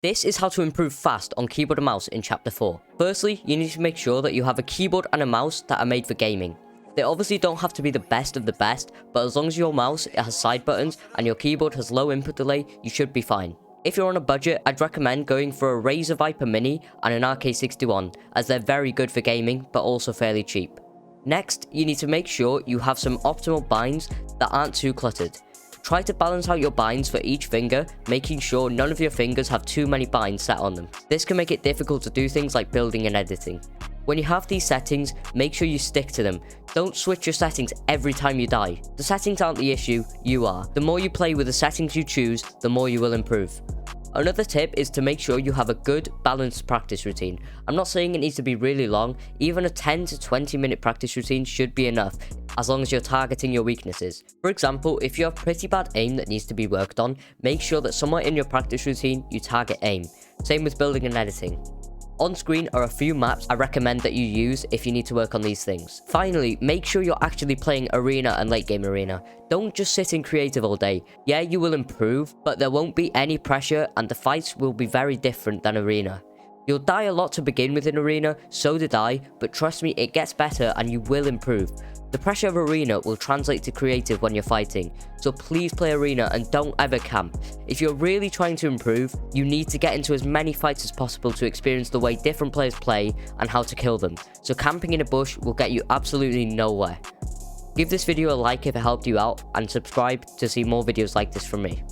This is how to improve fast on keyboard and mouse in chapter 4. Firstly, you need to make sure that you have a keyboard and a mouse that are made for gaming. They obviously don't have to be the best of the best, but as long as your mouse has side buttons and your keyboard has low input delay, you should be fine. If you're on a budget, I'd recommend going for a Razer Viper Mini and an RK61, as they're very good for gaming, but also fairly cheap. Next, you need to make sure you have some optimal binds that aren't too cluttered. Try to balance out your binds for each finger, making sure none of your fingers have too many binds set on them. This can make it difficult to do things like building and editing. When you have these settings, make sure you stick to them. Don't switch your settings every time you die. The settings aren't the issue, you are. The more you play with the settings you choose, the more you will improve. Another tip is to make sure you have a good, balanced practice routine. I'm not saying it needs to be really long, even a 10 to 20 minute practice routine should be enough, as long as you're targeting your weaknesses. For example, if you have pretty bad aim that needs to be worked on, make sure that somewhere in your practice routine you target aim. Same with building and editing. On screen are a few maps I recommend that you use if you need to work on these things. Finally, make sure you're actually playing arena and late game arena. Don't just sit in creative all day. Yeah, you will improve, but there won't be any pressure and the fights will be very different than arena. You'll die a lot to begin with in arena, so did I, but trust me, it gets better and you will improve. The pressure of arena will translate to creative when you're fighting, so please play arena and don't ever camp. If you're really trying to improve, you need to get into as many fights as possible to experience the way different players play and how to kill them, so camping in a bush will get you absolutely nowhere. Give this video a like if it helped you out and subscribe to see more videos like this from me.